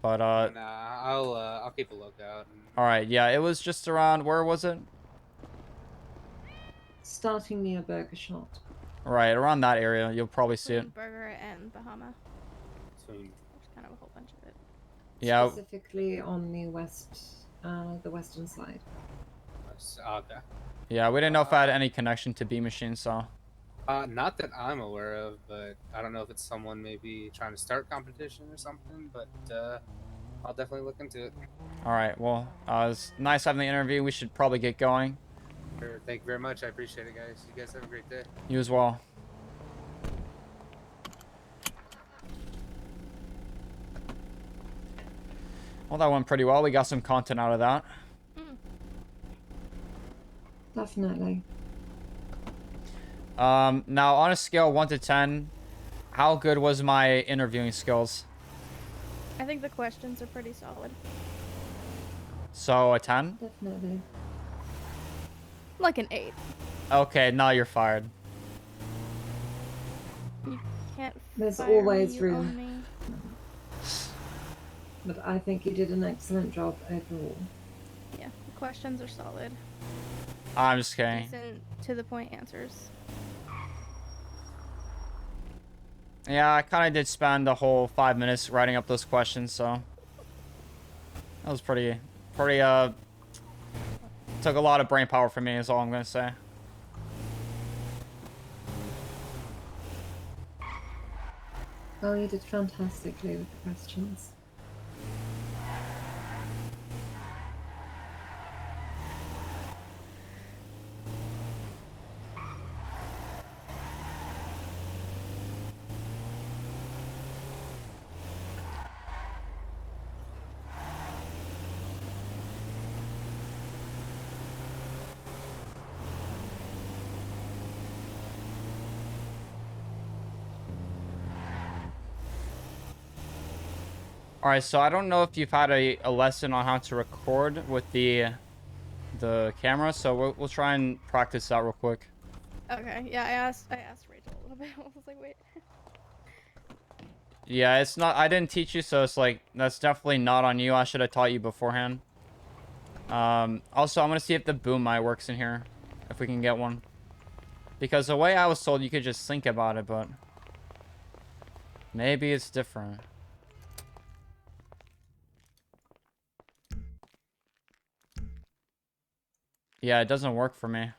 But Nah, I'll keep a lookout. all right, yeah, it was just around. Where was it? Starting near Burger Shot. Right, around that area. You'll probably see it. Between Burger and Bahama. Between There's kind of a whole bunch of it. Yeah. Specifically on the western side. okay. Yeah, we didn't know if it had any connection to Bee Machine, so. Not that I'm aware of, but I don't know if it's someone maybe trying to start competition or something. But I'll definitely look into it. All right. Well, it was nice having the interview. We should probably get going. Sure, thank you very much. I appreciate it, guys. You guys have a great day. You as well. Well, that went pretty well. We got some content out of that. Definitely. Now on a scale 1 to 10, how good was my interviewing skills? I think the questions are pretty solid. So a 10? Definitely. Like an 8. Okay, now you're fired. You can't There's fire always me, you room. own me. But I think you did an excellent job overall. Yeah, the questions are solid. I'm just kidding. Decent, to the point answers. Yeah, I kind of did spend the whole 5 minutes writing up those questions, so that was pretty, took a lot of brain power from me is all I'm gonna say. Well, you did fantastically with the questions. All right, so I don't know if you've had a lesson on how to record with the camera, so we'll try and practice that real quick. Okay, yeah, I asked Rachel a little bit. I was like, wait. Yeah, it's not. I didn't teach you, so it's like that's definitely not on you. I should have taught you beforehand. Also, I'm gonna see if the boom mic works in here, if we can get one. Because the way I was told, you could just think about it, but maybe it's different. Yeah, it doesn't work for me.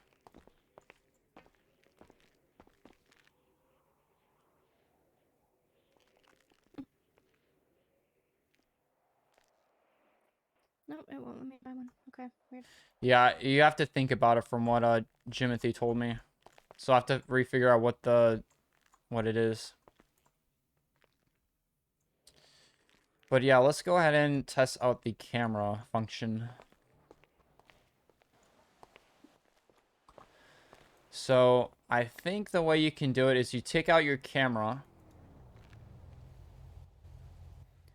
Nope, it won't let me buy one. Okay, weird. Yeah, you have to think about it from what Jimothy told me. So I have to refigure out what it is. But yeah, let's go ahead and test out the camera function. So I think the way you can do it is you take out your camera.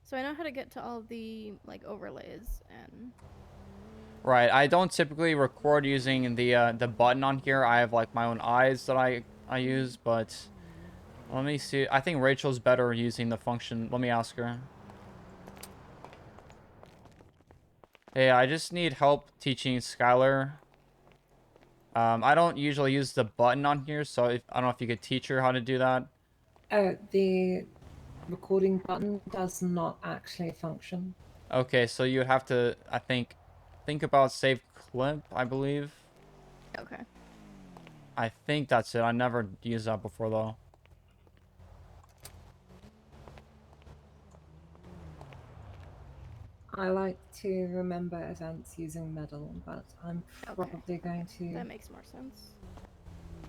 So I know how to get to all the like overlays and Right, I don't typically record using the button on here. I have like my own eyes that I use, but let me see. I think Rachel's better using the function. Let me ask her. Hey, I just need help teaching Skylar. I don't usually use the button on here, so I don't know if you could teach her how to do that. The recording button does not actually function. Okay, so you would have to, I think about save clip, I believe. okay. I think that's it. I never used that before, though. I like to remember events using medal, but I'm Okay. probably going to. That makes more sense.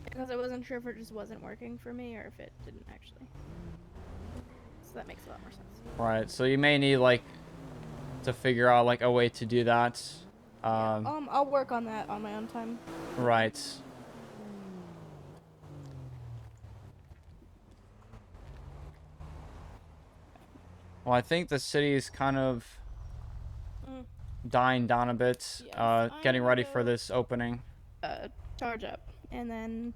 Because I wasn't sure if it just wasn't working for me or if it didn't actually. So that makes a lot more sense. Right, so you may need, like, to figure out, like, a way to do that. Yeah, I'll work on that on my own time. Right. Well, I think the city is kind of Mm. dying down a bit, Yes, getting I'm ready gonna for go this opening. charge up, and then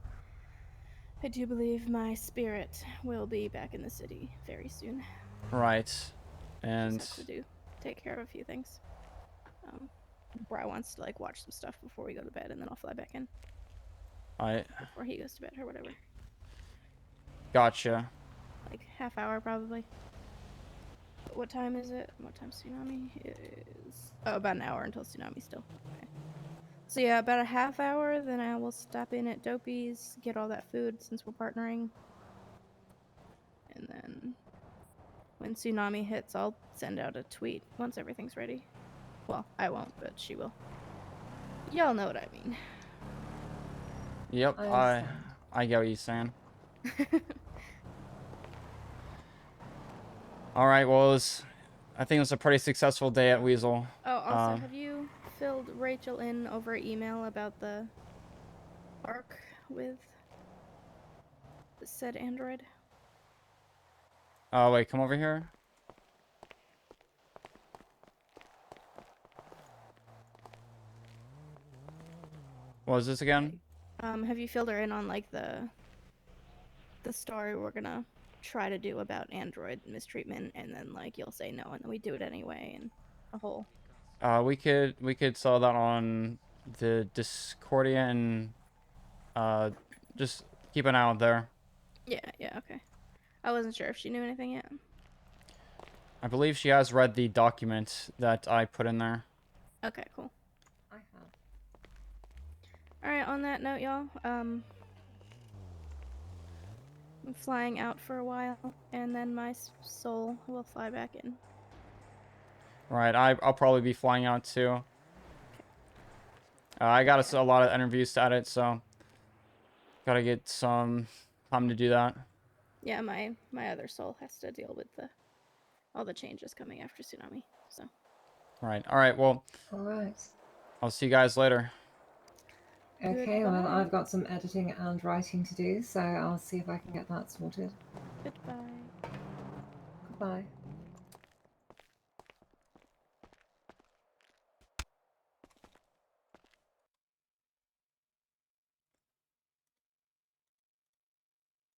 I do believe my spirit will be back in the city very soon. Right. Just And have to take care of a few things. Bri wants to like watch some stuff before we go to bed, and then I'll fly back in before he goes to bed or whatever. Gotcha. Like half hour probably. What time is it? What time tsunami is? Oh, about an hour until tsunami still. Okay. So yeah, about a half hour, then I will stop in at Dopey's, get all that food since we're partnering. And then when tsunami hits, I'll send out a tweet once everything's ready. Well, I won't, but she will. Y'all know what I mean. Yep, I get what you're saying. All right, well, I think it was a pretty successful day at Weazel. Oh, also, have you filled Rachel in over email about the arc with the said android? Oh, wait, come over here. What was this again? Have you filled her in on like the story we're gonna try to do about android mistreatment, and then like you'll say no, and then we do it anyway, and a whole. We could sell that on the Discordia and just keep an eye out there. Yeah, okay. I wasn't sure if she knew anything yet. I believe she has read the document that I put in there. Okay, cool. I have. Alright, on that note, y'all, I'm flying out for a while, and then my soul will fly back in. Right, I'll probably be flying out too. I got a lot of interviews to edit, so gotta get some time to do that. Yeah, my other soul has to deal with all the changes coming after tsunami. So. Right. All right. Well, All right. I'll see you guys later. Okay, well, Goodbye. I've got some editing and writing to do, so I'll see if I can get that sorted. Goodbye. Goodbye.